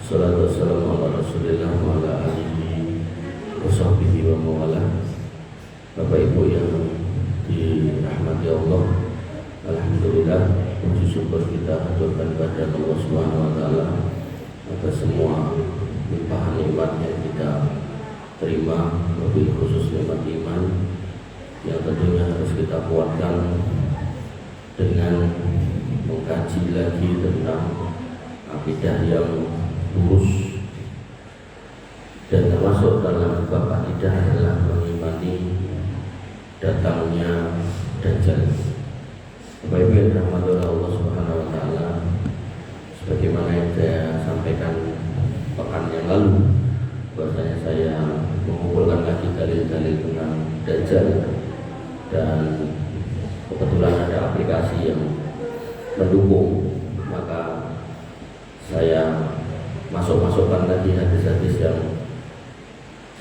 Salatu wassalamu ala rasulillah wa ala alihi wa sahbihi wa mawala. Bapak Ibu yang dirahmati Allah, alhamdulillah, puji syukur kita haturkan kepada Allah Subhanahu wa taala atas semua limpahan nikmat yang kita terima, lebih khusus nikmat iman yang tentunya harus kita kuatkan dengan mengkaji lagi tentang akidah yang lurus, dan termasuk dalam bab akidah adalah mengimani datangnya Dajjal. Bapak Ibu yang dirahmati oleh Allah Subhanahu wa taala, sebagaimana yang saya sampaikan pekan yang lalu, bahwasanya saya mengumpulkan lagi dalil-dalil tentang Dajjal, dan kebetulan ada aplikasi yang mendukung, maka saya masukkan lagi hadis-hadis yang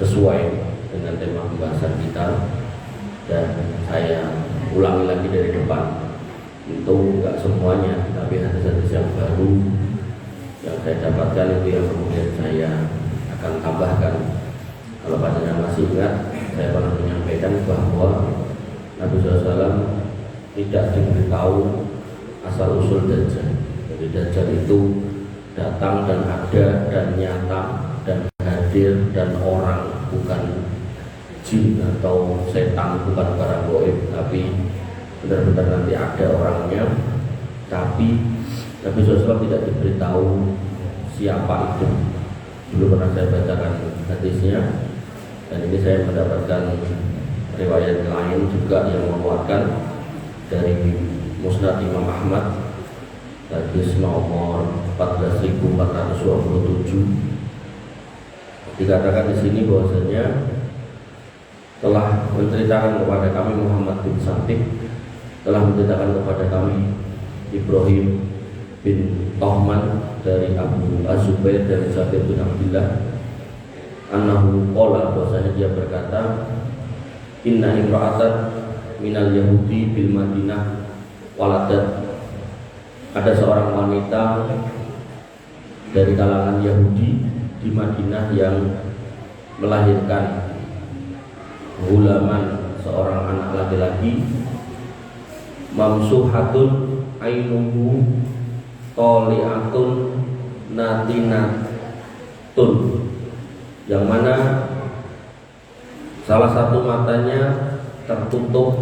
sesuai dengan tema pembahasan kita, dan saya ulangi lagi dari depan. Tentu enggak semuanya, tapi hadis-hadis yang baru yang saya dapatkan itu yang kemudian saya akan tambahkan. Kalau panjenengan masih ingat, saya pernah menyampaikan bahwa Nabi SAW tidak diberitahu asal usul Dajjal. Jadi Dajjal itu datang dan ada dan nyata dan hadir dan orang, bukan jin atau setan, bukan barang gaib, tapi benar-benar nanti ada orangnya. Tapi Nabi SAW tidak diberitahu siapa itu. Dulu pernah saya bacakan hadisnya, dan ini saya mendapatkan riwayat lain juga yang menguatkan dari Musnad Imam Ahmad, hadis nomor 14.427. Dikatakan di sini bahwasanya telah menceritakan kepada kami Muhammad bin Sabit, telah menceritakan kepada kami Ibrahim bin Tohman dari Abu Az-Zubair dari Jabir bin Abdullah, annahu qala, bahwasanya dia berkata, inna imra'atan minal Yahudi bil Madinah waladat, ada seorang wanita dari kalangan Yahudi di Madinah yang melahirkan gulaman, seorang anak laki-laki, mamsuhatun ainuhu toli'atun natinatun, yang mana salah satu matanya tertutup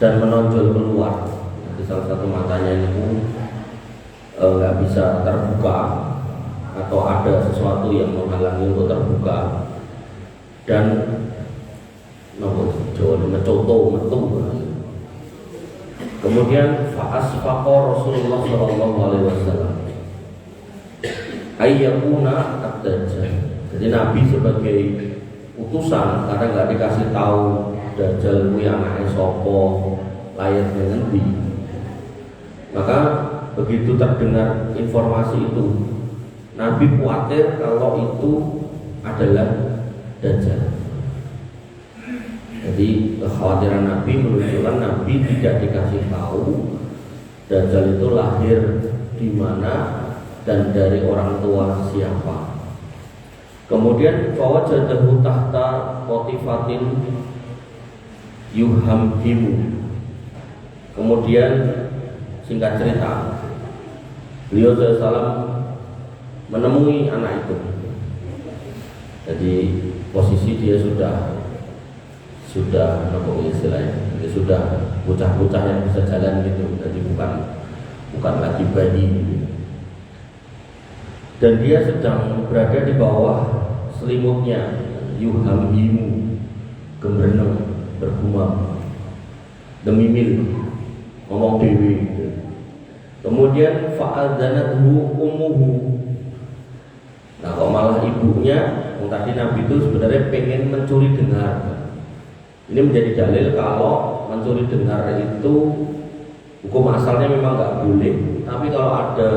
dan menonjol keluar. Jadi salah satu matanya itu nggak bisa terbuka, atau ada sesuatu yang menghalangi untuk terbuka, dan metu. Kemudian fa'asfaqa Rasulullah sallallahu alaihi wasallam ayyakuna ad-Dajjal. Jadi Nabi sebagai utusan, karena nggak dikasih tahu Dajjal kuwi anake sapa, lahirnya ngendi, maka begitu terdengar informasi itu, Nabi khawatir kalau itu adalah Dajjal. Jadi kekhawatiran Nabi menunjukkan Nabi tidak dikasih tahu Dajjal itu lahir di mana dan dari orang tua siapa. Kemudian fawajadahu tahta qatifatin yuhamhimu. Kemudian singkat cerita, beliau SAW menemui anak itu. Jadi posisi dia sudah istilahnya, dia sudah bocah-bocah yang bisa jalan gitu. Jadi bukan lagi bayi. Dan dia sedang berada di bawah selimutnya, yuhamhimu, gemreneng, bergumam, demimil, ngomong dewi. Kemudian fa'adzanathu ummuhu. Nah, kok malah ibunya, tadi Nabi itu sebenarnya pengen mencuri dengar. Ini menjadi dalil kalau mencuri dengar itu hukum asalnya memang nggak boleh, tapi kalau ada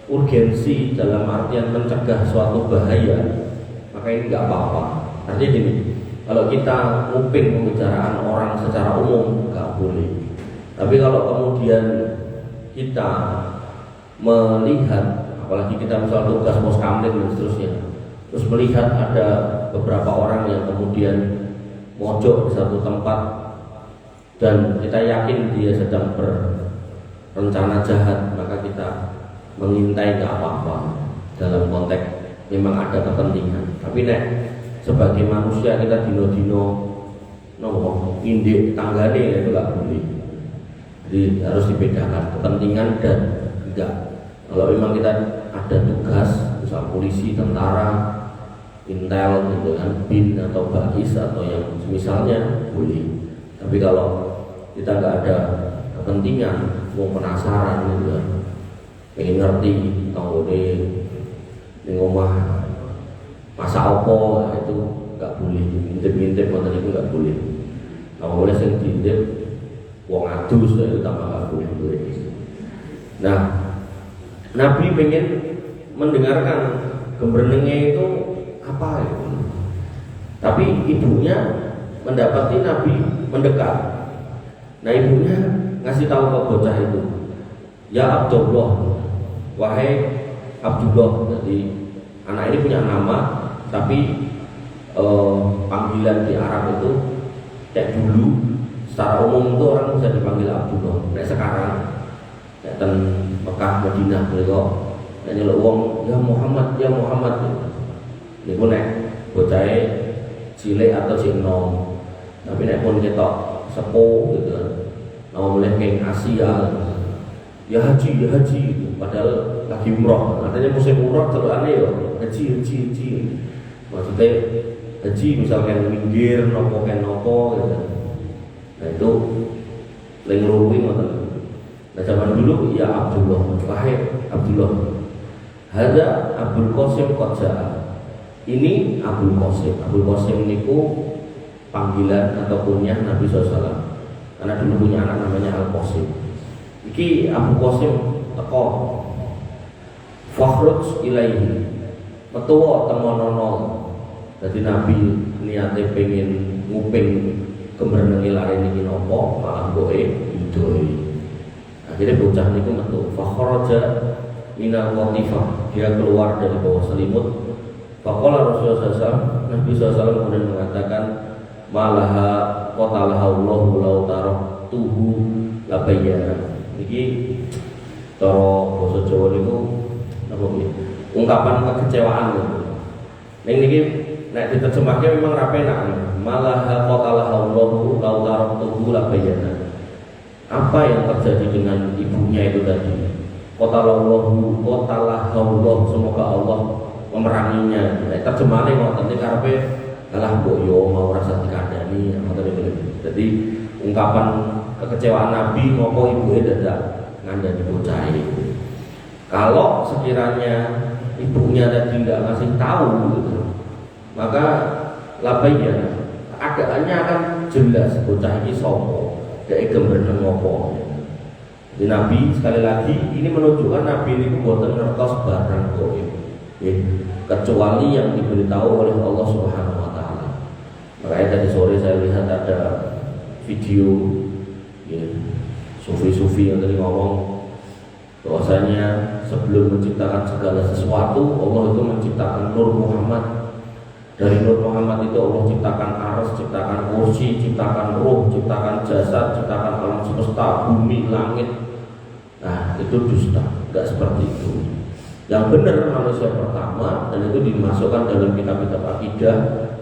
urgensi dalam artian mencegah suatu bahaya, maka ini nggak apa-apa. Artinya gini, kalau kita nguping pembicaraan orang secara umum nggak boleh, tapi kalau kemudian kita melihat apalagi kita misal tugas pos kamling dan seterusnya, terus melihat ada beberapa orang yang kemudian mojok di satu tempat dan kita yakin dia sedang berencana jahat, maka kita mengintai nggak apa-apa dalam konteks memang ada kepentingan. Tapi nek sebagai manusia kita dino-dino indik tanggane itu nggak boleh. Jadi harus dibedakan kepentingan dan enggak. Kalau memang kita ada tugas, misal polisi, tentara, intel, gitu kan, bin atau bakis atau yang misalnya boleh. Tapi kalau kita nggak ada kepentingan, mau penasaran gitu kan, pengen ngerti tanggone ning omah masa opo, itu nggak boleh. Ngintip-ngintip ngoten itu nggak boleh. Kalau boleh sing diintip wong adus itu tambah nggak boleh. Nah, Nabi pengen mendengarkan gembrengnya itu apa ya? Tapi ibunya mendapati Nabi mendekat. Nah, ibunya ngasih tahu ke bocah itu, ya Abdullah, wahai Abdullah. Jadi anak ini punya nama, tapi panggilan di Arab itu kayak dulu secara umum itu orang bisa dipanggil Abdullah. Nah sekarang dan Mekah Madinah mereka nyeluk wong ya Muhammad, ya Muhammad. Niku nek bocahe cilik atau sing nom. Tapi nek pun ketok sepuh gitu. Nama mulai keng Asia. Ya haji, ya haji. Padahal lagi umroh. Katanya musim umroh celukane ya haji. Maksudnya haji misalkan minggir nopo gitu. Nah itu lengruwi ngoten. Nah zaman dulu ya Abdullah, wahai Abdullah. Hadza Abdul Qasim qad jaa. Ini Abdul Qasim. Abdul Qasim niku panggilan atau kunyah Nabi SAW. Karena dulu punya anak namanya Al Qasim. Iki Abdul Qasim teko. Fakhruj ilaihi. Metuwa temonono. Jadi Nabi niate pengen nguping kemrenenge lare niki napa, malah boke idoi. Akhirnya bocah niku metu. Fakhraja minal qatifah. Dia keluar dari bawah selimut. Faqala Rasulullah SAW, Nabi SAW kemudian mengatakan, malaha qatalah Allahu law taraktuhu labayyana. Niki cara basa Jawa niku napa nggih? Ungkapan kekecewaan niku. Ning niki nek diterjemahke memang ra penak. Malaha qatalah Allahu law taraktuhu labayyana. Apa yang terjadi dengan ibunya itu tadi? Qatalallahu Allah, semoga Allah memeranginya. Terjemahane ngoten iki karepe alah mbok yo mau rasa dikandani ngoten iki. Jadi ungkapan kekecewaan Nabi ngopo ibuke dadak ngandani bocah iki. Kalau sekiranya ibunya tadi tidak ngasih tahu gitu, maka labayya keadaannya akan jelas bocah ini sopo. Kayak gembreng ngopo. Jadi Nabi sekali lagi ini menunjukkan Nabi ini buatan ngertos barang goib, kecuali yang diberitahu oleh Allah Subhanahu Wa Taala. Makanya tadi sore saya lihat ada video sufi-sufi yang tadi ngomong bahwasanya sebelum menciptakan segala sesuatu Allah itu menciptakan Nur Muhammad. Dari Nur Muhammad itu Allah ciptakan arsy, ciptakan kursi, ciptakan ruh, ciptakan jasad, ciptakan alam semesta, bumi, langit. Nah itu dusta, enggak seperti itu. Yang benar manusia pertama, dan itu dimasukkan dalam kitab-kitab akidah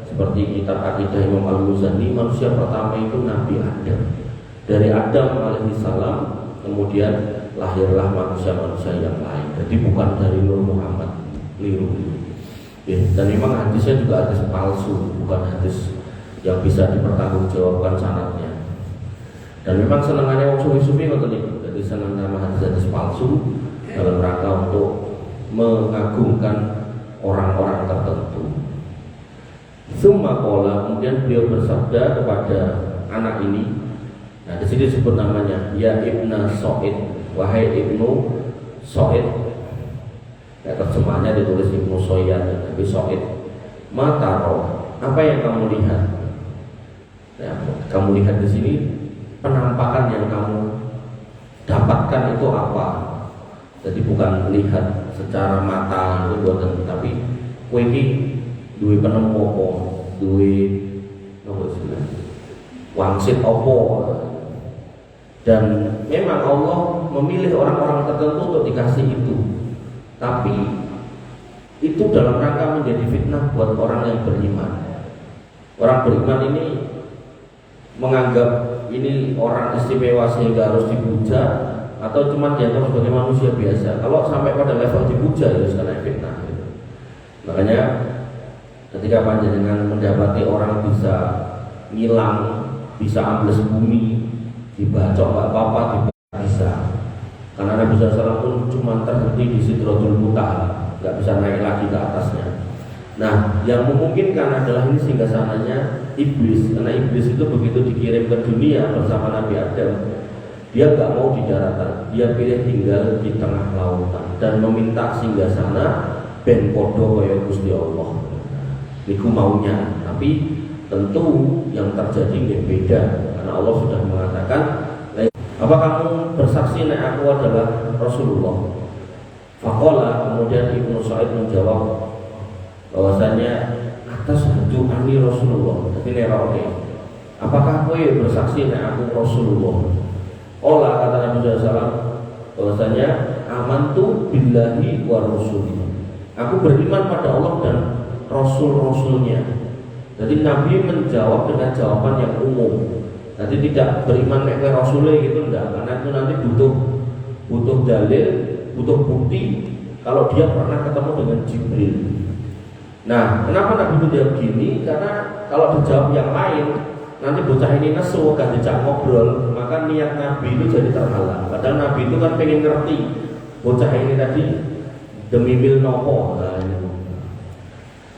seperti kitab akidah Imam Al-Muzani. Manusia pertama itu Nabi Adam. Dari Adam alaihissalam kemudian lahirlah manusia-manusia yang lain. Jadi bukan dari Nur Muhammad, keliru. Dan memang hadisnya juga hadis palsu, bukan hadis yang bisa dipertanggungjawabkan sanadnya. Dan memang senangannya wong sufi-sufi ngoten niku. Jadi senang nama hadis-hadis palsu dalam rangka untuk mengagungkan orang-orang tertentu. Summa qala, kemudian beliau bersabda kepada anak ini. Nah, di sini disebut namanya ya Ibnu Sa'id, wahai Ibnu Sa'id. Ya, terjemahannya ditulis Ibnu Soyan, tapi Soid. Mataro, apa yang kamu lihat? Ya, kamu lihat di sini penampakan yang kamu dapatkan itu apa? Jadi bukan melihat secara mata itu boten, tapi kowe iki duwe penemu apa, duwe apa istilahnya? Wangsit apa. Dan memang Allah memilih orang-orang tertentu untuk dikasih itu. Tapi itu dalam rangka menjadi fitnah buat orang yang beriman. Orang beriman ini menganggap ini orang istimewa sehingga harus dipuja, atau cuma dianggap sebagai manusia biasa. Kalau sampai pada level dipuja itu sekalian fitnah. Makanya ketika panjenengan mendapati orang bisa ngilang, bisa ambles bumi, dibacok nggak apa-apa, bisa. Karena Nabi SAW pun cuma terhenti di Sidratul Muntaha, nggak bisa naik lagi ke atasnya. Nah, yang memungkinkan adalah ini singgasananya iblis. Karena iblis itu begitu dikirim ke dunia bersama Nabi Adam, dia nggak mau di daratan, dia pilih tinggal di tengah lautan dan meminta singgasana ben podo kaya Gusti Allah. Niku maunya, tapi tentu yang terjadi nggak beda, karena Allah sudah mengatakan, apa kamu bersaksi nek aku adalah Rasulullah? Faqala, kemudian Ibnu Sa'id menjawab bahwasanya atas haju ani Rasulullah. Tapi nerake, apakah kowe bersaksi nek aku Rasulullah? Olah, kata Nabi SAW, bahwasanya amantu billahi wa rasulih. Aku beriman pada Allah dan Rasul-Rasulnya. Jadi Nabi menjawab dengan jawaban yang umum. Jadi tidak beriman nek Rasulnya gitu, enggak. Karena itu nanti butuh dalil, butuh bukti kalau dia pernah ketemu dengan Jibril. Nah, kenapa Nabi itu jawab gini? Karena kalau dijawab yang lain, nanti bocah ini nesu, gak dijak ngobrol, maka niat Nabi itu jadi terhalang. Padahal Nabi itu kan pengen ngerti bocah ini tadi demi mil nopo. Nah,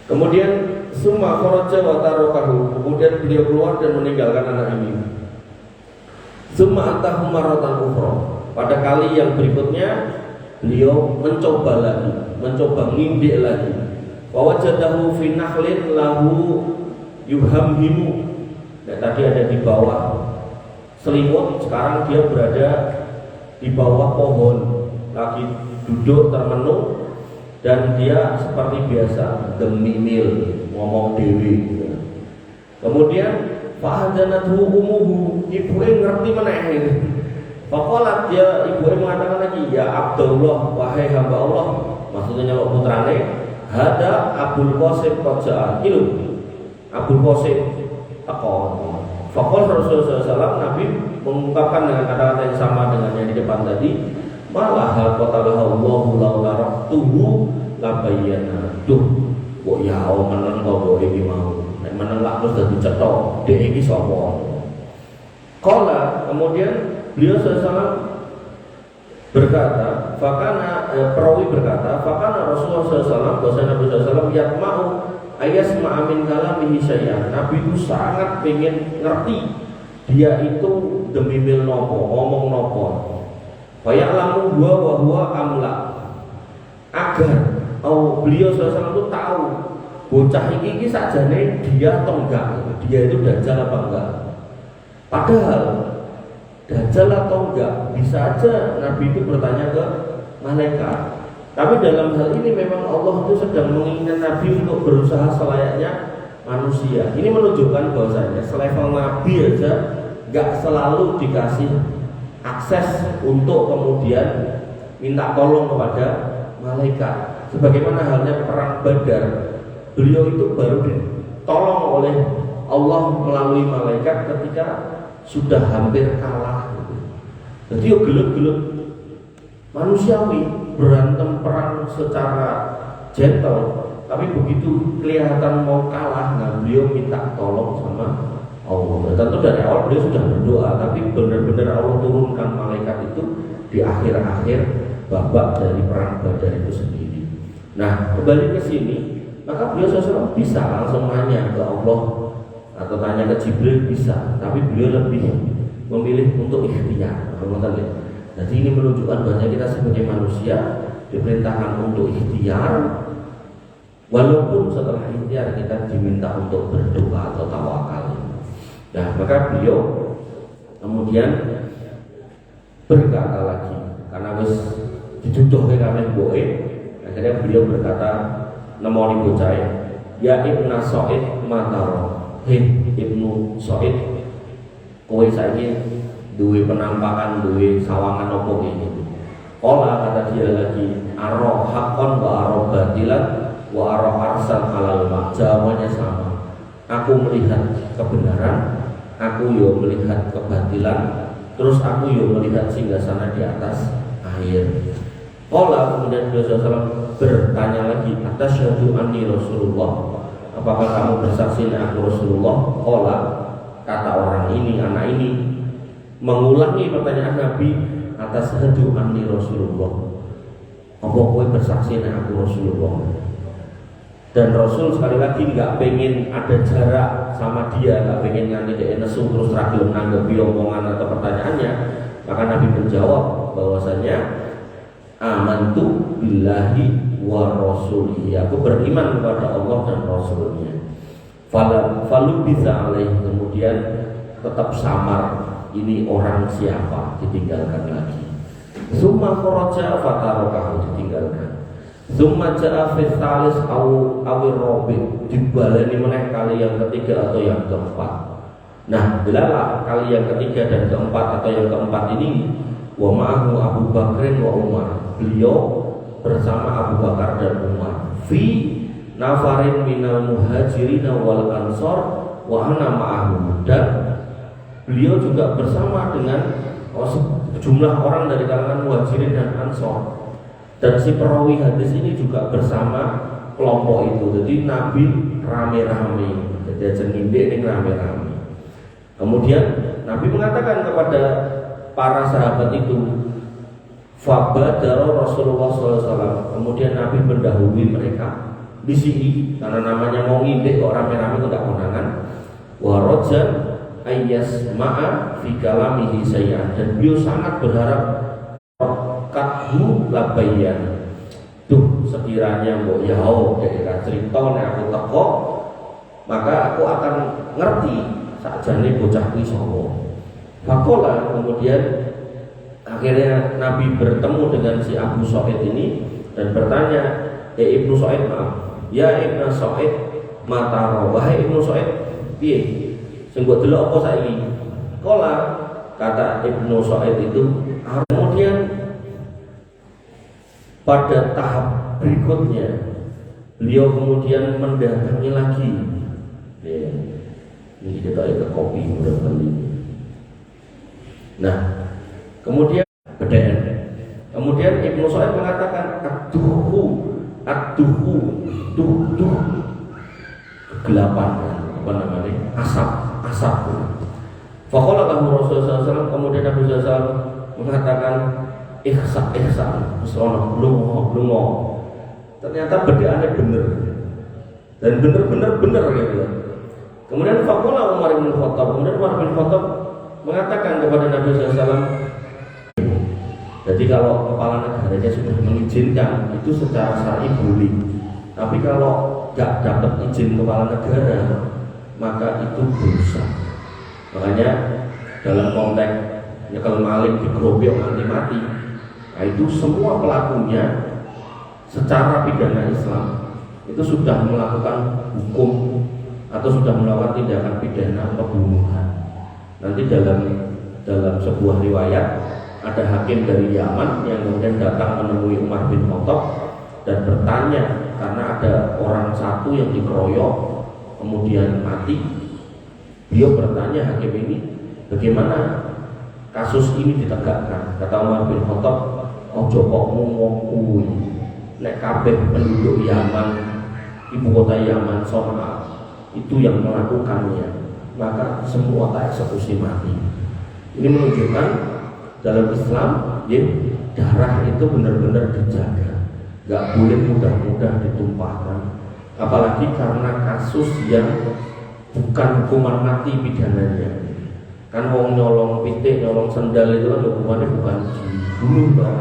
kemudian summa kharaja wa tarakahu, kemudian beliau keluar dan meninggalkan anak ini. Summa atahu maratan ukhra, pada kali yang berikutnya beliau mencoba lagi, mencoba ngindik lagi. Wa wajadahu fi nakhlin lahu yuhamhimu. Nah, tadi ada di bawah selimut, sekarang dia berada di bawah pohon, lagi duduk termenung, dan dia seperti biasa demimil, ngomong dewi. Kemudian fa'adanathu umuhu, ibunya ngerti meneh. Faqalat, dia ibunya mengatakan lagi, ya Abdullah, wahai hamba Allah, maksudnya nyelok putrane, hada Abul Qasim qadja'a. Itu Abul Qasim takon. Faqal Rasulullah SAW, Nabi mengungkapkan dengan kata-kata yang sama dengan yang di depan tadi, malah qatalahu Allahu laula rabtuhu labayyana. Duh, kok ya meneng kok iki mau. Nek meneng lak terus dadi cetok, dhek iki sapa? Qala, kemudian beliau SAW berkata, perawi berkata, fakana Rasulullah SAW, bahwa Nabi SAW yatma'u ayasma'a min kalamihi syai'an. Nabi itu sangat pengen ngerti dia itu demi mil nopo, ngomong nopo. Faya'lamu wa huwa amla, agar beliau SAW itu tahu bocah ini sajane dia atau enggak, dia itu dajjal apa enggak. Padahal dajjal atau enggak bisa aja Nabi itu bertanya ke malaikat. Tapi dalam hal ini memang Allah itu sedang menginginkan Nabi untuk berusaha selayaknya manusia. Ini menunjukkan bahwasanya selevel Nabi aja enggak selalu dikasih akses untuk kemudian minta tolong kepada malaikat. Sebagaimana halnya perang Badar, beliau itu baru ditolong oleh Allah melalui malaikat ketika sudah hampir kalah. Jadi yo gelut-gelut manusiawi, berantem perang secara gentle, tapi begitu kelihatan mau kalah, nah beliau minta tolong sama Allah. Tentu dari awal beliau sudah berdoa, tapi benar-benar Allah turunkan malaikat itu di akhir-akhir babak dari perang Badar itu sendiri. Nah, kembali ke sini, maka beliau SAW bisa langsung nanya ke Allah atau tanya ke Jibril bisa, tapi beliau lebih memilih untuk ikhtiar. Jadi ini menunjukkan bahwa kita sebagai manusia diperintahkan untuk ikhtiar, walaupun setelah ikhtiar kita diminta untuk berdoa atau tawakal. Nah, maka beliau kemudian berkata lagi, karena wis dijujuh ke kabeh mboke. Akhirnya beliau berkata nemoni bocah, ya Ibnu Sa'id mataro, Ibnu Sa'id, kowe saiki duwe penampakan, duwe sawangan opo iki? Qala, kata dia lagi, aro haqqan wa aro batilan wa aro arsan alal ma. Jawabannya sama. Aku melihat kebenaran, aku yo melihat kebatilan, terus aku yo melihat singgasana di atas air. Qala, kemudian Rasulullah SAW bertanya lagi, atasyhadu anni Rasulullah, apakah kamu bersaksi aku Rasulullah? Qala, kata orang ini, anak ini mengulangi pertanyaan Nabi, atasyhadu anni Rasulullah, apa kowe bersaksi aku Rasulullah? Dan Rasul sekali lagi nggak pengen ada jarak sama dia, nggak pengen nganti dia nesu terus ragil nanggepi omongan atau pertanyaannya. Maka Nabi menjawab bahwasanya amantu billahi wa rasulihi, aku beriman kepada Allah dan Rasulnya. Falu bisa alaih, kemudian tetap samar, ini orang siapa, ditinggalkan lagi. Summa kharaja fatarakahu, ditinggalkan. Summa ja'a fi tsalis awir rabi, dibaleni meneh kali yang ketiga atau yang keempat. Nah, belalah kali yang ketiga dan keempat atau yang keempat ini, wa ma'ahu Abu Bakrin wa Umar, beliau bersama Abu Bakar dan Umar, fi nafarin minal muhajirin wal ansor wa ana ma'ahu, dan beliau juga bersama dengan sejumlah orang dari kalangan muhajirin dan ansor. Dan si perawi hadis ini juga bersama kelompok itu. Jadi Nabi rame-rame, jadi jenindek ini rame-rame. Kemudian Nabi mengatakan kepada para sahabat itu, fabadara Rasulullah SAW, kemudian Nabi mendahului mereka di sini karena namanya mau ngindek kok rame-rame itu tidak kondangan. Warojan ayas ma'a fi kalamihi sayyan, dan beliau sangat berharap kathu labayan, tuh sekiranya mbok yao daerah cerita nek aku teko, maka aku akan ngerti sakjane bocah kuwi sapa. Fakola, kemudian akhirnya Nabi bertemu dengan si Abu Sa'id ini dan bertanya, Ibnu Sa'id, maaf, ya Ibnu Sa'id mataro, wahai Ibnu Sa'id, piye sing mbok delok apa saiki? Kola, kata Ibnu Sa'id itu. Kemudian pada tahap berikutnya beliau kemudian mendatangi lagi, ya, ini kita ke kopi udah beli. Nah, kemudian kemudian Ibnu Sa'id mengatakan aduhu kegelapan, apa namanya, asap. Faqala lahu Rasulullah SAW, kemudian Nabi SAW mengatakan ihsa, seorang lungo. Ternyata bedaannya bener dan bener gitu. Kemudian faqala Umar bin Khattab, kemudian Umar bin Khattab mengatakan kepada Nabi SAW, jadi kalau kepala negaranya sudah mengizinkan itu secara syar'i boleh, tapi kalau nggak dapat izin kepala negara maka itu dosa. Makanya dalam konteks nyekel maling digerobok nanti mati, nah itu semua pelakunya secara pidana Islam itu sudah melakukan hukum atau sudah melakukan tindakan pidana pembunuhan. Nanti dalam sebuah riwayat ada hakim dari Yaman yang kemudian datang menemui Umar bin Khattab dan bertanya karena ada orang satu yang dikeroyok kemudian mati. Beliau bertanya hakim ini, bagaimana kasus ini ditegakkan? Kata Umar bin Khattab, ojo kok ngomong kuwi, nek kabeh penduduk Yaman, ibu kota Yaman Son'a itu yang melakukannya, maka semua tak eksekusi mati. Ini menunjukkan dalam Islam, ya, darah itu benar-benar dijaga, nggak boleh mudah-mudah ditumpahkan, apalagi karena kasus yang bukan hukuman mati pidananya. Kan wong nyolong pitik, nyolong sendal itu kan hukumannya bukan dibunuh, Pak.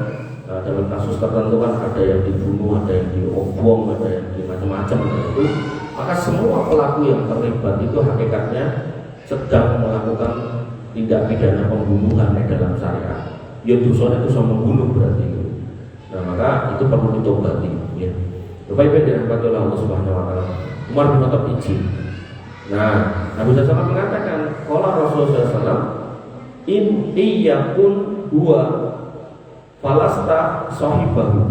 Nah, dalam kasus tertentu kan ada yang dibunuh, ada yang diobong, ada yang di macam-macam itu. Maka semua pelaku yang terlibat itu hakikatnya sedang melakukan tindak pidana pembunuhan dalam syariat. Ya dosa itu sama membunuh berarti itu. Nah, maka itu perlu ditobati ya. Bapak-ibu dirahmati oleh Allah Subhanahu wa taala. Umar bin Khattab izin. Nah, Nabi SAW mengatakan, kalau Rasulullah SAW in iyakun huwa falasta sahibahu.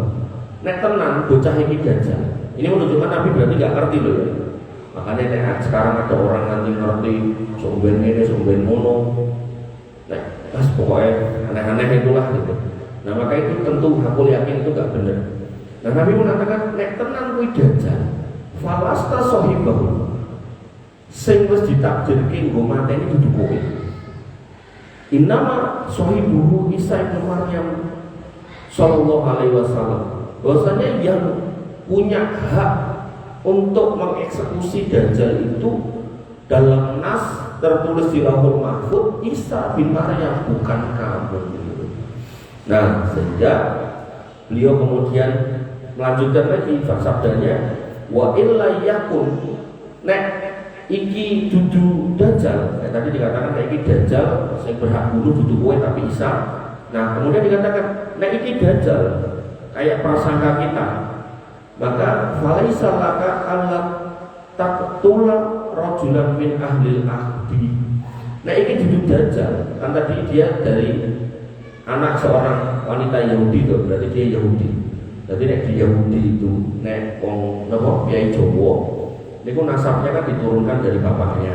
Nek tenan bocah iki dajjal. Ini menunjukkan Nabi berarti nggak ngerti loh ya. Makanya nek sekarang ada orang nanti ngerti sumben ini, sumben mono. Nah, pas pokoknya aneh-aneh itulah gitu. Nah, maka itu tentu aku yakin itu nggak benar. Nah, Nabi mengatakan nek tenan kuwi dajjal, falasta sahibahu. Sing wis ditakdirke nggo mateni dudu kowe. Innama sahibuhu Isa bin Maryam sallallahu alaihi wasallam. Bahwasanya yang punya hak untuk mengeksekusi dajjal itu dalam nas tertulis di Lauhul Mahfuz Isa bin Maryam, bukan kamu. Nah, sehingga beliau kemudian melanjutkan lagi sabdanya, wa illa yakun nek iki dudu dajjal. Tadi dikatakan nek iki dajjal sing berhak bunuh dudu kowe tapi Isa. Nah, kemudian dikatakan nek iki dajjal kayak prasangka kita, maka falaisa laka alla taqtula rajulan min ahli ahdi. Nah, iki dudu dajjal kan tadi dia dari anak seorang wanita Yahudi tuh, berarti dia Yahudi. Jadi nek di Yahudi itu nek wong napa kiai Jawa niku nasabnya kan diturunkan dari bapaknya.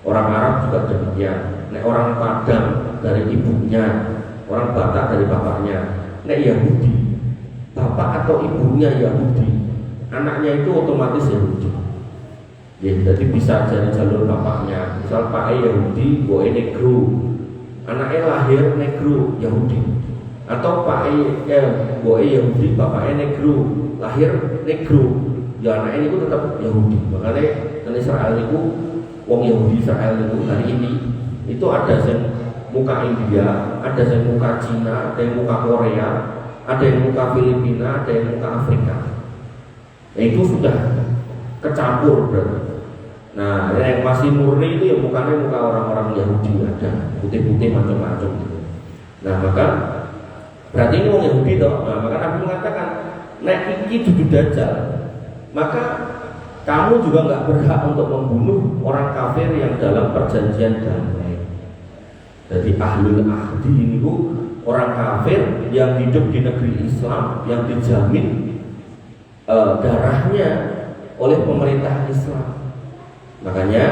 Orang Arab juga demikian. Nek orang Padang dari ibunya, orang Batak dari bapaknya. Nek Yahudi, bapak atau ibunya Yahudi, anaknya itu otomatis Yahudi. Ya, jadi bisa dari jalur bapaknya. Misal Pak Yahudi, boe negro, anaknya lahir negro Yahudi. Atau Pak boe Yahudi, bapaknya negro, lahir negro. Ya anak ini tetap Yahudi. Makanya kan Israel itu wong Yahudi Israel itu hari ini itu ada yang muka India, ada yang muka Cina, ada yang muka Korea, ada yang muka Filipina, ada yang muka Afrika. Nah, itu sudah kecampur berarti. Nah, yang masih murni itu ya mukanya muka orang-orang Yahudi, ada putih-putih macam-macam gitu. Nah, maka berarti ini wong Yahudi toh. Nah, maka Nabi mengatakan nek iki dudu dajjal, maka kamu juga nggak berhak untuk membunuh orang kafir yang dalam perjanjian damai. Jadi ahlul ahdi ini orang kafir yang hidup di negeri Islam yang dijamin darahnya oleh pemerintah Islam. Makanya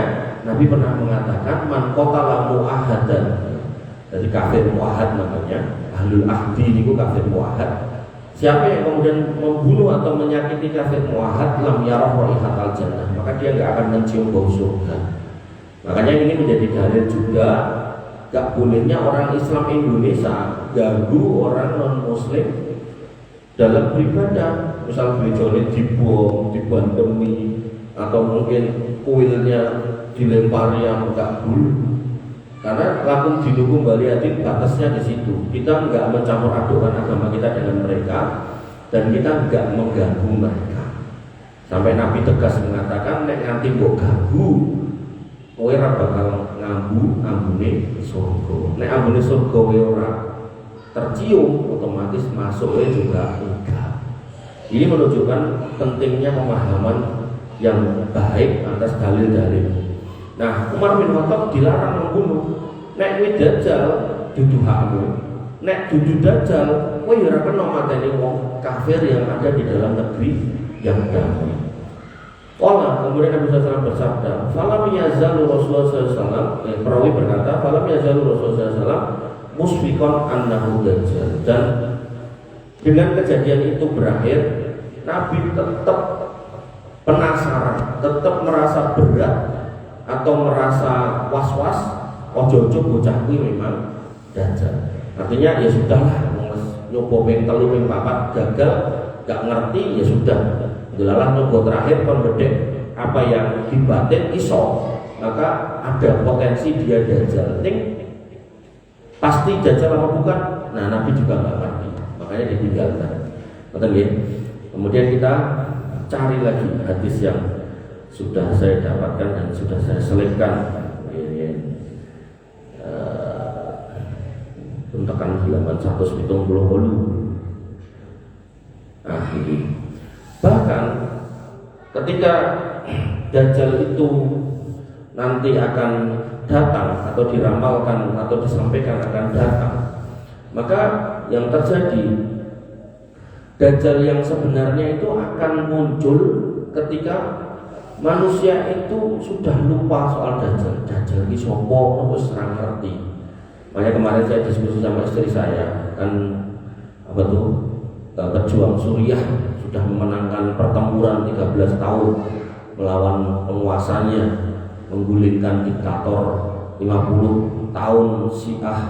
Nabi pernah mengatakan man qatala mu'ahadan. Jadi kafir mu'ahad namanya. Ahlul ahdi ini kafir mu'ahad. Siapa yang kemudian membunuh atau menyakiti kafir mu'ahad lam yarah raihatal jannah, maka dia nggak akan mencium bau surga. Makanya ini menjadi dalil juga gak bolehnya orang Islam Indonesia ganggu orang non Muslim dalam beribadah. Misal gerejanya dibom, dibandemi, atau mungkin kuilnya dilempari yang enggak dulu. Karena lakum dinukum baliatin batasnya di situ. Kita enggak mencampur adukan agama kita dengan mereka dan kita enggak mengganggu mereka. Sampai Nabi tegas mengatakan nek nganti mbok ganggu kowe ora bakal ngambu ambune surga. Nek ambune surga kowe ora tercium otomatis masuknya juga enggak. Ini menunjukkan pentingnya pemahaman yang baik atas dalil-dalil. Nah, Umar bin Khattab dilarang membunuh. Nek kowe dajjal dudu hakmu. Nek dudu dajjal kowe ora kena mateni wong kafir yang ada di dalam negeri yang damai. Kemudian Nabi SAW bersabda, "Falam yazalu Rasulullah SAW." Perawi berkata, "Falam yazalu Rasulullah SAW musfiqan annahu dajjal." Dan dengan kejadian itu berakhir, Nabi tetap penasaran, tetap merasa berat atau merasa was-was, ojo-ojo bocah kuwi memang dajjal. Artinya ya sudahlah, nyoba ping 3 ping 4 gagal, gak ngerti ya sudah. Jelalah nyoba terakhir kon bedek apa yang dibatin iso, maka ada potensi dia dajjal. Ning pasti dajjal apa bukan? Nah, Nabi juga nggak ngerti, makanya ditinggalkan. Betul ya? Kemudian kita cari lagi hadis yang sudah saya dapatkan dan sudah saya selipkan. Untakan halaman 178. akhir. Bahkan ketika Dajjal itu nanti akan datang atau diramalkan atau disampaikan akan datang, maka yang terjadi, Dajjal yang sebenarnya itu akan muncul ketika manusia itu sudah lupa soal Dajjal. Dajjal ini sopo, terus serang ngerti. Makanya kemarin saya diskusi sama istri saya, kan pejuang Suriah sudah memenangkan pertempuran 13 tahun melawan penguasanya, menggulingkan diktator 50 tahun Syiah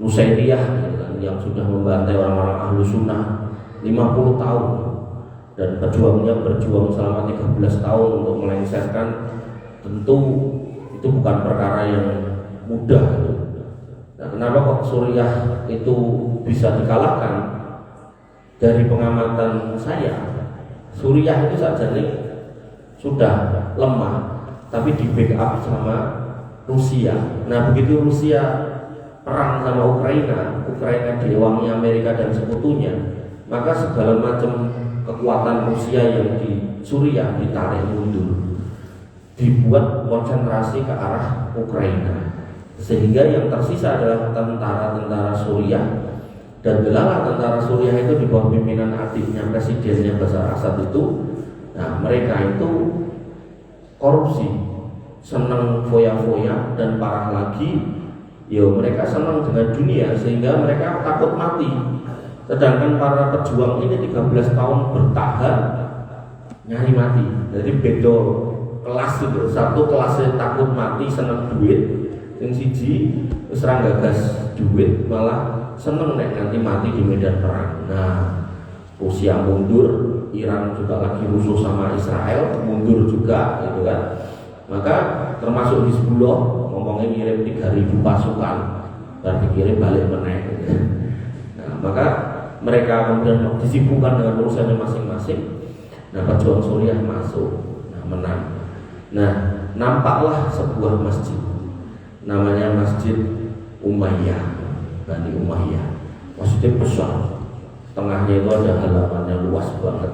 Nusairiyah yang sudah membantai orang-orang ahlu sunnah 50 tahun, dan pejuangnya berjuang selama 13 tahun untuk melengsarkan. Tentu itu bukan perkara yang mudah. Nah, kenapa kok Suriah itu bisa dikalahkan? Dari pengamatan saya, Suriah itu saja nih sudah lemah, tapi di backup sama Rusia. Nah, begitu Rusia perang sama Ukraina diwangi Amerika dan sekutunya, maka segala macam kekuatan Rusia yang di Suriah ditarik mundur, dibuat konsentrasi ke arah Ukraina, sehingga yang tersisa adalah tentara-tentara Suriah. Dan gelalah tentara Suriah itu di bawah pimpinan adiknya, presidennya Bashar Assad itu. Nah, mereka itu korupsi, senang foya-foya, dan parah lagi, mereka senang dengan dunia sehingga mereka takut mati. Sedangkan para pejuang ini 13 tahun bertahan nyari mati. Jadi beda kelas itu. Satu kelasnya takut mati, senang duit, yang siji serang gagas duit, malah seneng nanti mati di medan perang. Nah, Rusia mundur, Iran juga lagi rusuh sama Israel, mundur juga, gitu kan. Maka termasuk Hizbullah ngomongnya ngirim 3.000 pasukan dan dikirim balik menaik. Gitu. Nah, maka mereka kemudian disibukkan dengan urusannya masing-masing. Nah, pejuang Suriah masuk, menang. Nah, nampaklah sebuah masjid, namanya Masjid Umayyah, Bani Umayyah. Masjidnya besar, tengahnya itu ada halamannya luas banget,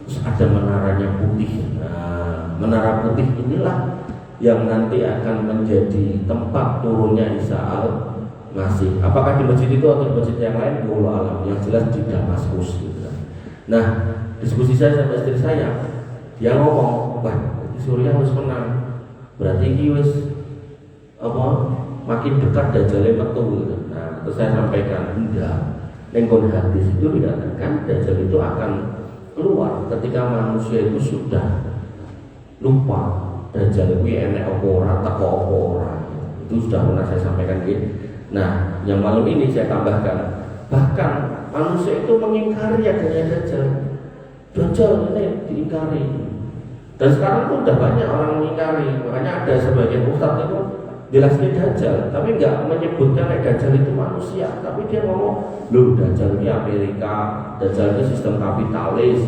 terus ada menaranya putih. Nah, menara putih inilah yang nanti akan menjadi tempat turunnya Isa al-Masih. Apakah di masjid itu atau di masjid yang lain, wallahu alam. Yang jelas di Damaskus, gitu. Nah, diskusi saya sama istri saya, dia ngomong, wah, di Suriah harus menang, berarti ini wis makin dekat Dajjal metu, gitu. Nah, terus saya sampaikan, enggak, lengkon hadis itu dikatakan Dajjal itu akan keluar ketika manusia itu sudah lupa Dajjal itu enek apa ora, teko apa ora. Itu sudah pernah saya sampaikan gitu. Nah, yang malam ini saya tambahkan, bahkan manusia itu mengingkari adanya Dajjal. Dajjal ini diingkari. Dan sekarang tuh udah banyak orang mengingkari. Makanya ada sebagian ustadz itu jelasnya Dajjal, tapi nggak menyebutkan Dajjal itu manusia, tapi dia ngomong, loh, Dajjal ini Amerika, Dajjal ini sistem kapitalis,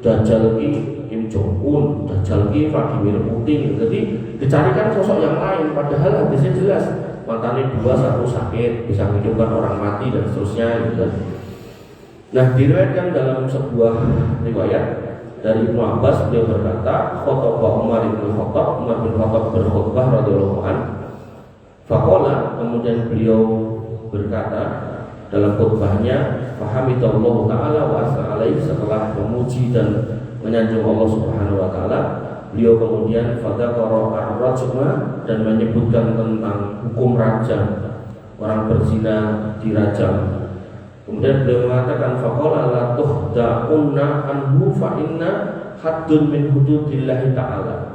Dajjal ini Kim Jong Un, Dajjal ini Vladimir Putin. Jadi dicarikan sosok yang lain, padahal hadisnya jelas, matanya 2, 1 sakit, bisa menghidupkan orang mati dan seterusnya, gitu. Nah, diriwayatkan dalam sebuah riwayat dari Ibnu Abbas, beliau berkata, khotbah Umar bin Khattab berkhutbah radhiyallahu anhu. Faqala, kemudian beliau berkata dalam khutbahnya, fahamidallahu ta'ala wa asna alaihi, setelah memuji dan menyanjung Allah Subhanahu wa taala, beliau kemudian fadzakara ar-rajma, dan menyebutkan tentang hukum rajam, orang berzina dirajam. Kemudian beliau mengatakan, faqala la tuhda'unna anhu fa inna haddun min hududillahi ta'ala.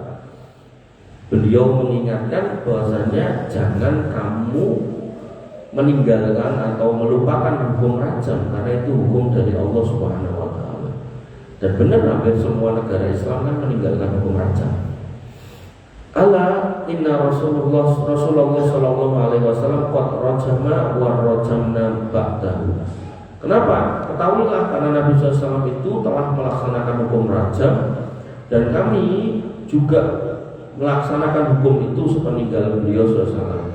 Beliau mengingatkan bahwasanya jangan kamu meninggalkan atau melupakan hukum rajam, karena itu hukum dari Allah Subhanahu wa taala. Dan benar, hampir semua negara Islam kan meninggalkan hukum rajam. Ala inna Rasulullah sallallahu alaihi wasallam qad rajama wa rajamna ba'dahu. Kenapa? Ketahuilah, karena Nabi SAW itu telah melaksanakan hukum rajam, dan kami juga melaksanakan hukum itu sepeninggal beliau SAW.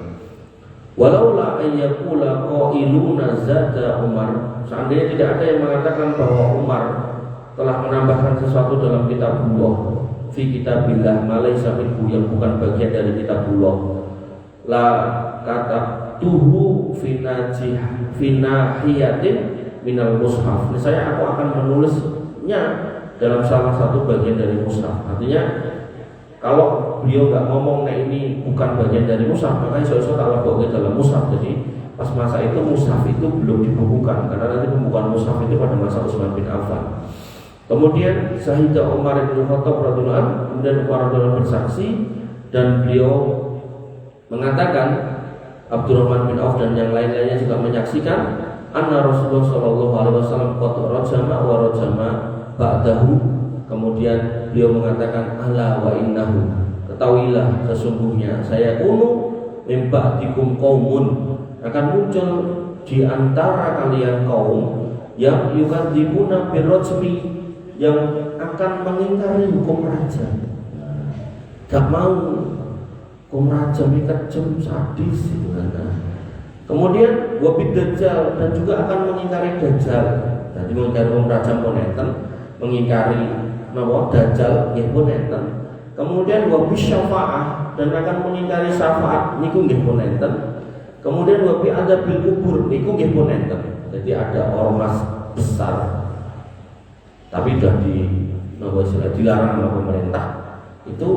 Walaula ayyakula qailuna zada Umar, seandainya tidak ada yang mengatakan bahwa Umar telah menambahkan sesuatu dalam kitabullah, fi kitabillah malaysa minhu, yang bukan bagian dari kitabullah, la kata tuhu finahiyatin minal mushaf, saya aku akan menulisnya dalam salah satu bagian dari mushaf. Artinya kalau beliau nggak ngomong, nah ini bukan bagian dari mushaf, makanya sesuatu tak bawa dalam mushaf. Jadi pas masa itu mushaf itu belum dibukukan, karena nanti pembukaan mushaf itu pada masa Utsman bin Affan. Kemudian Sahidah Umar bin Khattab radhiyallahu anhu, kemudian Umar radhiyallahu bersaksi, dan beliau mengatakan, Abdurrahman bin Auf dan yang lain-lainnya juga menyaksikan, anna Rasulullah sallallahu alaihi wasallam qad rajama wa rajama ba'dahu. Kemudian beliau mengatakan, ala wa innahu, ketahuilah sesungguhnya saya kunu min ba'dikum qaumun, akan muncul di antara kalian kaum yang yukadzibuna birrajmi, yang akan mengingkari hukum rajam. Gak mau hukum rajam ini kejam, sadis. Kemudian wabid dajjal, dan juga akan mengingkari dajjal. Jadi mengingkari hukum rajam pun enten, mengingkari dajjal nggih pun enten. Kemudian wabid syafaah, dan akan mengingkari syafaat niku nggih pun enten. Kemudian wabi adzabil kubur niku nggih pun enten. Jadi ada ormas besar, tapi sudah dilarang oleh pemerintah, itu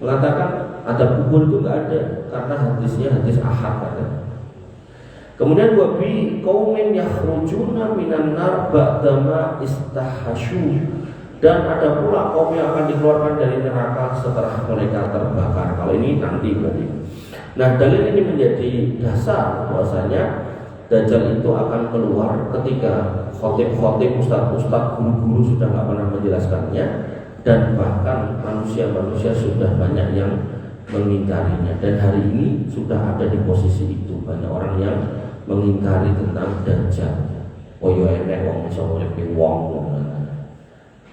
mengatakan ada kubur itu nggak ada, karena hadisnya hadis ahad kan. Kemudian wabi qaumin yakhrujuna minan nar ba'dama istahasyu, dan ada pula kaum yang akan dikeluarkan dari neraka setelah mereka terbakar. Kalau ini nanti berarti. Nah, dalil ini menjadi dasar bahwasanya Dajjal itu akan keluar ketika khotib-khotib, ustaz-ustaz, guru-guru sudah nggak pernah menjelaskannya, dan bahkan manusia-manusia sudah banyak yang mengingkarinya. Dan hari ini sudah ada di posisi itu, banyak orang yang mengingkari tentang Dajjal. Oh ya enek wong iso urip wong.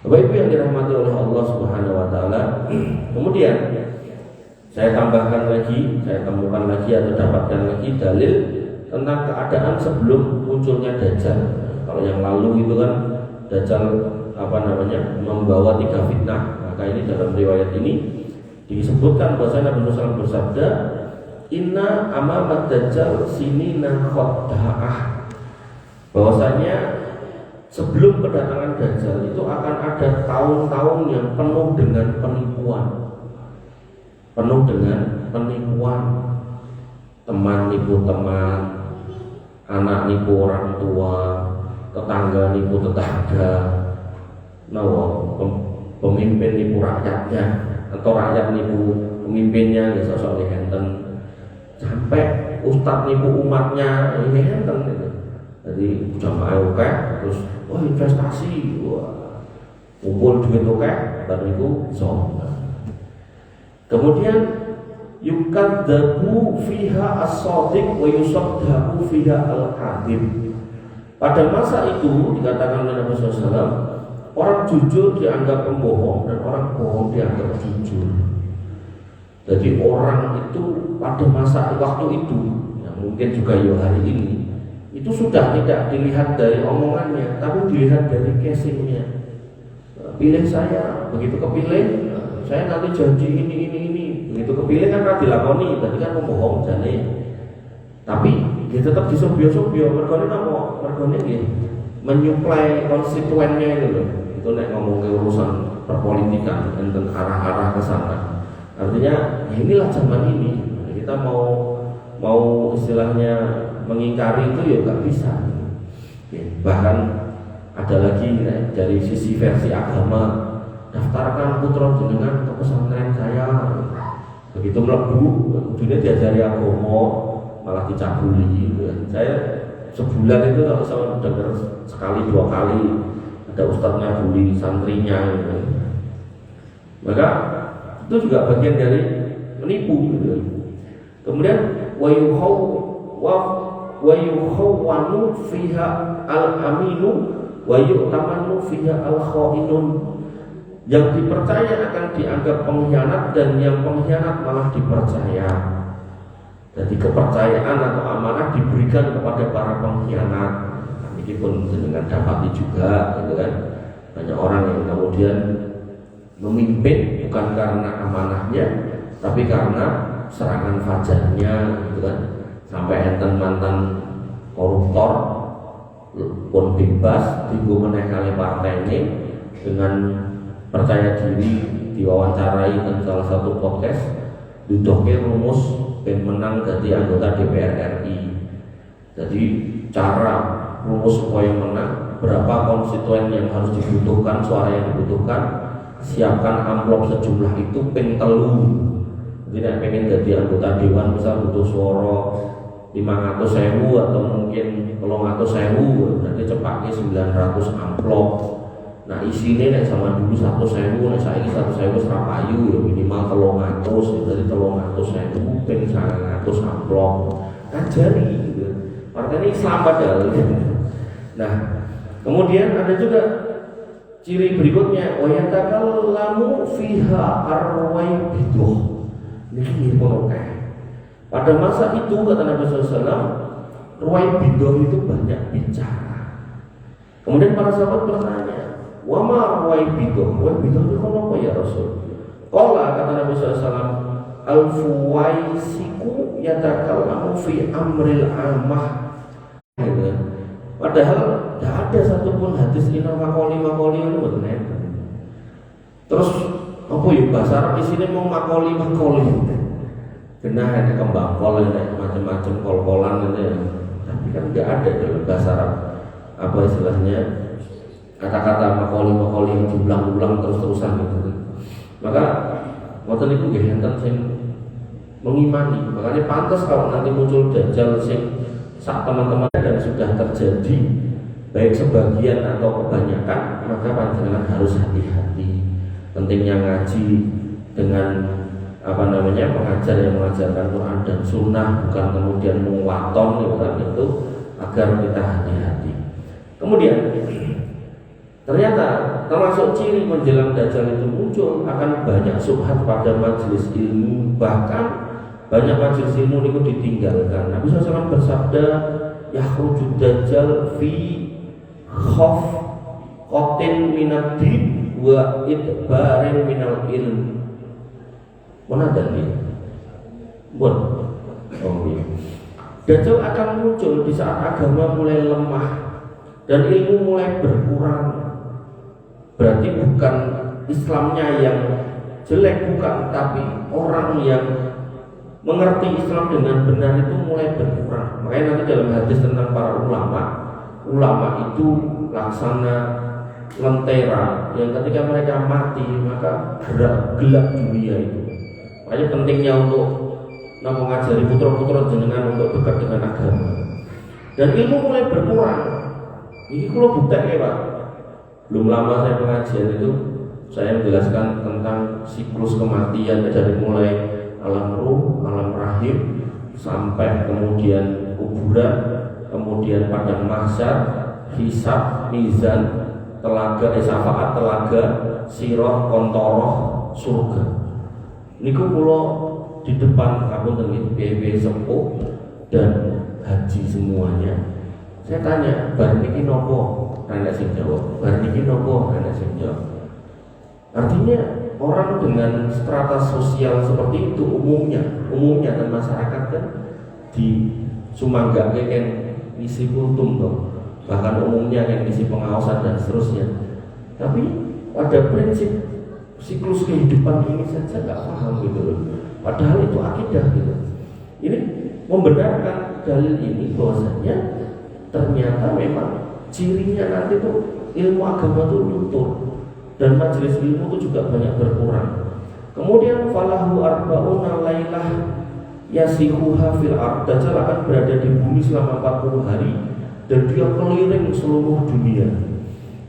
Bapak Ibu yang dirahmati oleh Allah Subhanahu wa taala. Kemudian saya tambahkan lagi, saya temukan lagi atau dapatkan lagi dalil tentang keadaan sebelum munculnya Dajjal. Kalau yang lalu itu kan Dajjal membawa 3 fitnah. Maka ini dalam riwayat ini disebutkan bahwa Nabi Muhammad bersabda, inna amamat Dajjal sinina khodha'ah, bahwasanya sebelum kedatangan Dajjal itu akan ada tahun-tahun yang penuh dengan penipuan. Teman nipu teman, anak nipu orang tua, tetangga nipu tetangga, pemimpin nipu rakyatnya, atau rakyat nipu pemimpinnya, ya sosok enten, sampai ustadz nipu umatnya, ini enten gitu. Jadi jamaah oke, terus investasi, kumpul duit oke, baru itu sombong. Kemudian yukadzabu fiha as-shadiq wa yusaddabu fiha al-kadhib. Pada masa itu dikatakan oleh Nabi SAW, orang jujur dianggap pembohong dan orang bohong dianggap jujur. Jadi orang itu pada masa waktu itu, yang mungkin juga hari ini, itu sudah tidak dilihat dari omongannya, tapi dilihat dari casingnya. Pilih saya, begitu kepilih, saya nanti janji ini. Begitu kepilih kan dilakoni, berarti kan pembohong jane. Tapi dia tetap disobyo-sobyo, mergone nggih menyuplai konstituennya itu loh. Itu nek ngomong ke urusan perpolitikan enten arah-arah ke sana. Artinya ya inilah zaman ini. Kita mau istilahnya mengingkari itu ya nggak bisa. Bahkan ada lagi dari sisi versi agama, daftarkan putra jenengan ke pesantren saya. Begitu mlebu, dunia diajari agama malah dicabuli. Saya sebulan itu kalau saya dengar sekali 2 kali ada ustadznya bully santrinya. Maka itu juga bagian dari menipu. Kemudian wa yukhawwanu fiha al-aminu wa yu'tamanu fiha al-khainun. Yang dipercaya akan dianggap pengkhianat dan yang pengkhianat malah dipercaya. Jadi kepercayaan atau amanah diberikan kepada para pengkhianat. Ini pun dengan dapati juga, gitu kan. Banyak orang yang kemudian memimpin bukan karena amanahnya, tapi karena serangan fajarnya, gitu kan. Sampai enten mantan koruptor pun bebas digumene kali partai ini dengan percaya diri diwawancarai dan salah satu podcast dudoke rumus ben menang jadi anggota DPR RI. Jadi cara rumus supaya menang, berapa konstituen yang harus dibutuhkan, suara yang dibutuhkan, siapkan amplop sejumlah itu ping telu. Jadi pengen jadi anggota dewan misal butuh suara 500.000 atau mungkin 300.000, berarti cepatnya 900 amplop. Nah isinya nek sama dulu 100.000, nek saiki 100.000 serapayu ya minimal 300, jadi 300.000 ping 100 amplop. Ajari gitu. Partai ini Islam padahal. Nah, kemudian ada juga ciri berikutnya, wa yatakallamu fiha arwaibiduh. Ini pun oke. Pada masa itu kata Nabi SAW, ruwaibiduh itu banyak bicara. Kemudian para sahabat bertanya, wa ma ruwaibiduh? Ruwaibiduh itu apa ya Rasul? Qala kata Nabi SAW, al-fuwaisiku yatakallamu fi amril amah. Padahal tidak ada satupun hadis ina makoli itu benar. Terus apa ya bahasa Arab di sini mau makoli kena ada kembang kol, ada macam-macam kol-kolan itu ya. Tapi kan tidak ada dalam bahasa Arab apa istilahnya kata-kata makoli yang diulang-ulang terus-terusan gitu. Maka waktu itu gak enten sing mengimani. Makanya pantas kalau nanti muncul dajjal sing saat teman-teman dan sudah terjadi baik sebagian atau kebanyakan, maka panjenengan harus hati-hati. Pentingnya ngaji dengan pengajar yang mengajarkan Quran dan Sunnah, bukan kemudian menguaton itu agar kita hati-hati. Kemudian ternyata termasuk ciri menjelang dajjal itu muncul akan banyak syubhat pada majelis ilmu, bahkan banyak majelis ilmu itu ditinggalkan. Nabi SAW bersabda, yakhruju dajjal fi khaf qatin minad din wa idbarin minal ilm. Mana dalil? Dajjal akan muncul di saat agama mulai lemah dan ilmu mulai berkurang. Berarti bukan Islamnya yang jelek, bukan, tapi orang yang mengerti Islam dengan benar itu mulai berkurang. Makanya nanti dalam hadis tentang para ulama itu laksana lentera yang ketika mereka mati maka gelap dunia itu. Makanya pentingnya untuk mengajari putra-putra jenengan untuk dekat dengan agama. Dan ilmu mulai berkurang. Ini kalau bukti Pak. Belum lama saya pengajian itu saya menjelaskan tentang siklus kematian dari mulai alam ruh, alam rahim, sampai kemudian kuburan, kemudian padang mahsyar, hisab, mizan, telaga, syafaat, telaga, sirah, kontoroh, surga. Niku kula di depan kampung BB sepuh dan haji semuanya. Saya tanya, bar niki nopo? Anak sing jawab. Bar niki nopo? Anak sing jawab. Artinya orang dengan strata sosial seperti itu umumnya dan masyarakat kan di sumanggake kan misi kultum toh. Bahkan umumnya kan misi pengawasan dan seterusnya. Tapi pada prinsip siklus kehidupan ini saja nggak paham gitu loh. Padahal itu akidah gitu. Ini membenarkan dalil ini bahwasanya ternyata memang cirinya nanti tuh ilmu agama tuh luntur dan majelis ilmu itu juga banyak berkurang. Kemudian falahu arba'una lailah yasihuha fil ard. Dajjal akan berada di bumi selama 40 hari dan dia keliling seluruh dunia.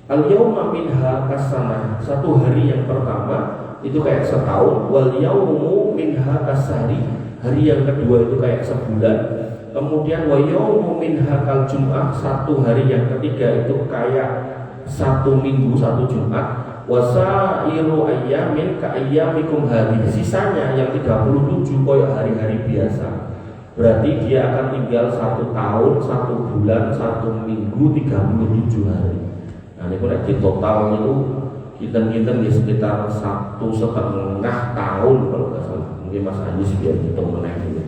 Al-yawma minha kasana, satu hari yang pertama itu kayak setahun, wal yawmu minha kasari, hari yang kedua itu kayak sebulan. Kemudian wa yawmu minha kal jum'ah, satu hari yang ketiga itu kayak satu minggu, satu Jumat. Wasairu ayyamin ka ayyamikum hadhihi, sisanya yang 37 koyo hari-hari biasa. berarti dia akan tinggal 1 tahun, 1 bulan, 1 minggu, 37 hari. Nah ini kalau di total itu kita ya sekitar 1,5 tahun kalau nggak salah. Mungkin Mas Anies biar hitung meneh gitu.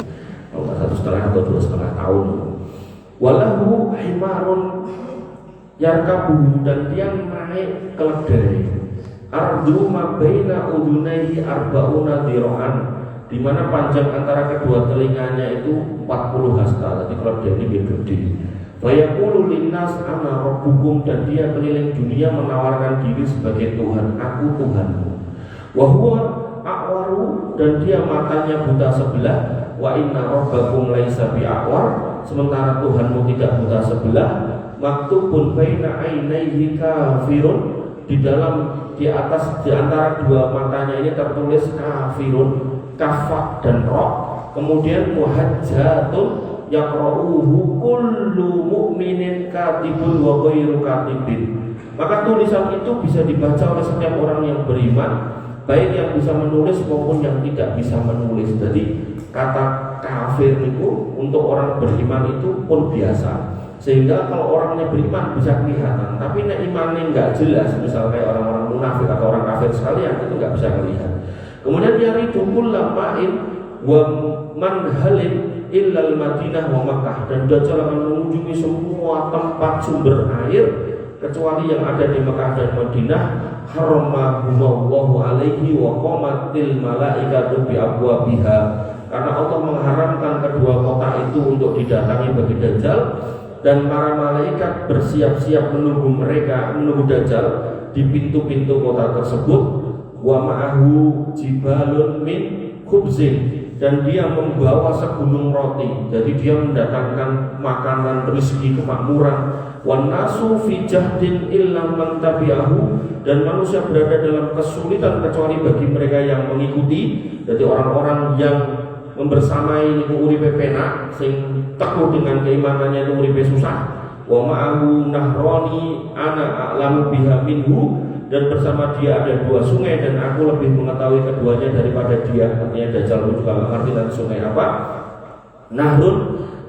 Kalau nggak 1,5 atau 2,5 tahun. Walahu himarun yarkabu, dan dia naik keledai. Ardu ma baina udunaihi arba'una dira'an, di mana panjang antara kedua telinganya itu 40 hasta. Jadi keledai ini gede. Fayaqulu linnas ana rabbukum, dan dia keliling dunia menawarkan diri sebagai Tuhan, aku Tuhanmu. Wa huwa a'waru, dan dia matanya buta sebelah. Wa inna rabbakum laisa bi'awar, sementara Tuhanmu tidak buta sebelah. Maktubun baina ainaihi kafirun, di antara dua matanya ini tertulis kafirun, kafak dan roh. Kemudian muhajjatun yaqra'uhu kullu mu'minin katibun wa ghairu katibin. Maka tulisan itu bisa dibaca oleh setiap orang yang beriman, baik yang bisa menulis maupun yang tidak bisa menulis. Jadi kata kafir itu untuk orang beriman itu pun biasa. Sehingga kalau orangnya beriman bisa kelihatan, tapi nek imannya nggak jelas, misalnya kayak orang-orang munafik atau orang kafir sekalian, itu nggak bisa kelihatan. Kemudian yari dukul lamain wa manhalin illal Madinah wa Makkah, dan Dajjal akan mengunjungi semua tempat sumber air kecuali yang ada di Mekah dan Madinah. Haramahumullahu alaihi wa qamatil malaikatu bi abwabiha, karena Allah mengharamkan kedua kota itu untuk didatangi bagi Dajjal, dan para malaikat bersiap-siap menunggu Dajjal di pintu-pintu kota tersebut. Wa ma'ahu jibalun min khubzin, dan dia membawa segunung roti. Jadi dia mendatangkan makanan, rezeki, kemakmuran. Wan nasu fi jahdin illa man tabi'ahu, dan manusia berada dalam kesulitan kecuali bagi mereka yang mengikuti. Jadi orang-orang yang membersamai niku uripe penak, sing teguh dengan keimanannya itu uripe susah. Wa ma'ahu nahrani ana a'lamu biha minhu, dan bersama dia ada 2 sungai dan aku lebih mengetahui keduanya daripada dia. Artinya Dajjal juga nggak ngerti nanti sungai apa. Nahrun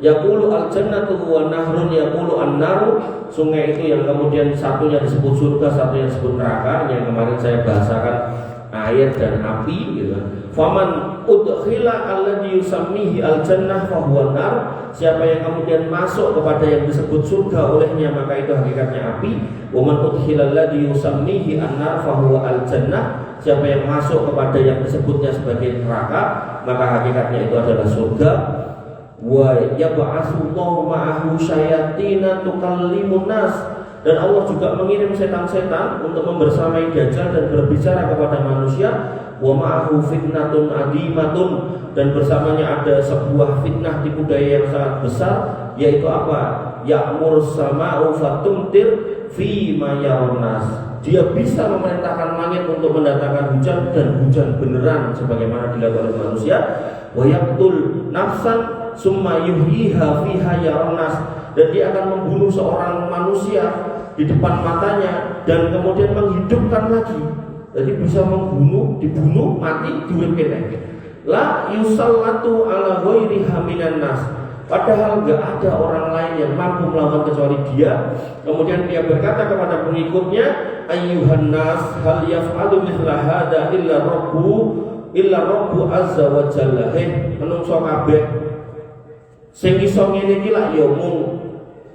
yaqulu al-jannatu wa nahrun yaqulu an-naru, sungai itu yang kemudian satunya disebut surga, satunya disebut neraka, yang kemarin saya bahasakan air dan api gitu. Faman udkhila alladhi yusammihi al-jannah fa huwa nar, siapa yang kemudian masuk kepada yang disebut surga olehnya maka itu hakikatnya api. Wa man udkhila alladhi yusammihi an-nar fa huwa al-jannah, siapa yang masuk kepada yang disebutnya sebagai neraka maka hakikatnya itu adalah surga. Wa yab'atsullahu ma'ahu syayatina tukallimun nas, dan Allah juga mengirim setan-setan untuk membersamai Dajjal dan berbicara kepada manusia. Wa ma'ahu fitnatun adimatun, dan bersamanya ada sebuah fitnah tipu daya yang sangat besar, yaitu apa? Ya'mur sama'u fatumtir fi ma yarnas, dia bisa memerintahkan langit untuk mendatangkan hujan, dan hujan beneran sebagaimana dilihat oleh manusia. Wa yaqtul nafsan summa yuhyiha fiha yarnas, dan dia akan membunuh seorang manusia di depan matanya dan kemudian menghidupkan lagi. Jadi bisa membunuh, dibunuh, mati, diuripkan. La yusallatu ala ghairiha minan nas, padahal enggak ada orang lain yang mampu melawan kecuali dia. Kemudian dia berkata kepada pengikutnya, ayyuhan nas hal yaf'alu mithla hada illa rabbu azza wa jalla. Hei menungso kabeh, sing iso ngene iki lak ya mung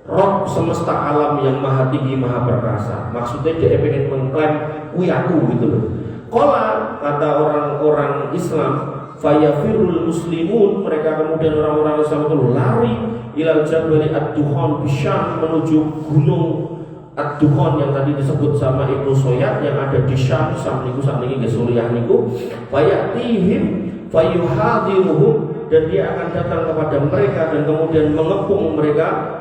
Rob semesta alam yang maha tinggi, maha perkasa. Maksudnya dia pengen mengklaim kuwi aku gitu loh. Qala, kata orang-orang Islam, fayafirul muslimun, mereka kemudian orang-orang Islam itu lari ilal jabali ad-Duhan bisyam, menuju gunung ad-Duhan yang tadi disebut sama Ibnu Soyad yang ada di Syam. Syam niku sakniki nggih Suriah niku. Fayatihim fayuhadiruhum, dan dia akan datang kepada mereka dan kemudian mengepung mereka.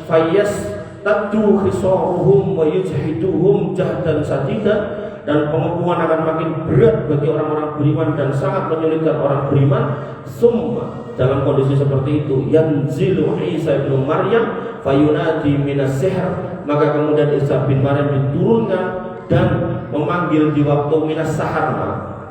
Fayastaddu khisaruhum wa yujhiduhum jahdan sadidan, dan pengepungan akan makin berat bagi orang-orang beriman dan sangat menyulitkan orang beriman. Summa, dalam kondisi seperti itu, yanzilu Isa bin Maryam fayunadi minas sihr, maka kemudian Isa bin Maryam diturunkan dan memanggil di waktu minas sahar,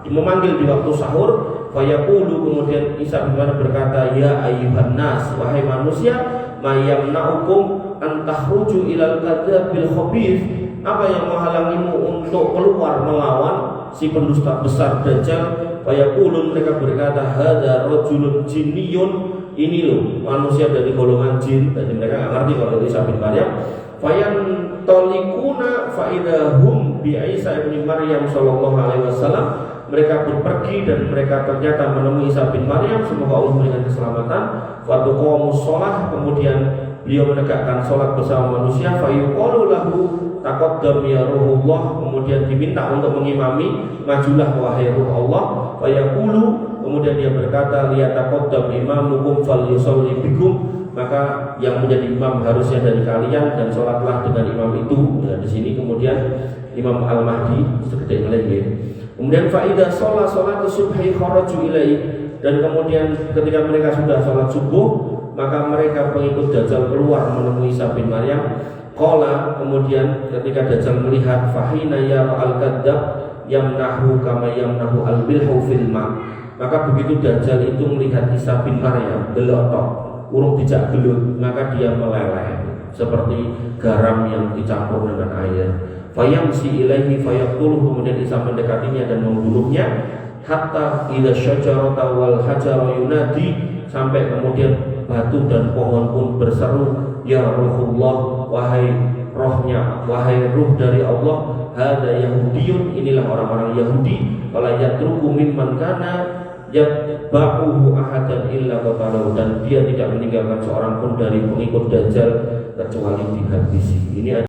memanggil di waktu sahur. Fayaqulu, kemudian Isa bin Maryam berkata, ya ayyuhan nas, wahai manusia, mayamna'ukum an takhruju ilal kadzabil khabith, apa yang menghalangimu untuk keluar melawan si pendusta besar Dajjal? Fayaqulun, mereka berkata, hadza rajulun jinniyun, ini loh manusia dari golongan jin. Jadi mereka nggak ngerti kalau itu Isa bin Maryam. Fayantalikuna faidahum bi Isa bin Maryam sallallahu alaihi wasallam. Mereka pun pergi dan mereka ternyata menemui Isa bin Maryam, semoga Allah memberikan keselamatan. Fatuqamus shalah, kemudian beliau menegakkan sholat bersama manusia. Fayuqalu lahu taqaddam ya ruhullah, kemudian diminta untuk mengimami, majulah wahai ruh Allah. Fayaqulu, kemudian dia berkata, liyataqaddam imamukum falyusalli bikum, maka yang menjadi imam harusnya dari kalian dan sholatlah dengan imam itu. Nah, di sini kemudian Imam Al-Mahdi segede lagi. Kemudian faidah sholat subhi kharaju ilaih, dan kemudian ketika mereka sudah sholat subuh, maka mereka pengikut Dajjal keluar menemui Isa bin Maryam. Qala, kemudian ketika Dajjal melihat, fahina yara al-kadzab yamnahu kama yamnahu al-bilhu fil ma, maka begitu Dajjal itu melihat Isa bin Maryam gelotok, urung dijak gelut, maka dia meleleh seperti garam yang dicampur dengan air. Fayamsi ilaihi fayaqtuluhu, kemudian Isa mendekatinya dan membunuhnya. Hatta idza syajarata wal hajara yunadi, sampai kemudian batu dan pohon pun berseru, ya ruhullah, wahai rohnya, wahai ruh dari Allah. Hadza yahudiyun, inilah orang-orang Yahudi. Wala yatruku mimman kana yatba'uhu ahadan illa qatalahu, dan dia tidak meninggalkan seorang pun dari pengikut Dajjal kecuali dihabisi. Ini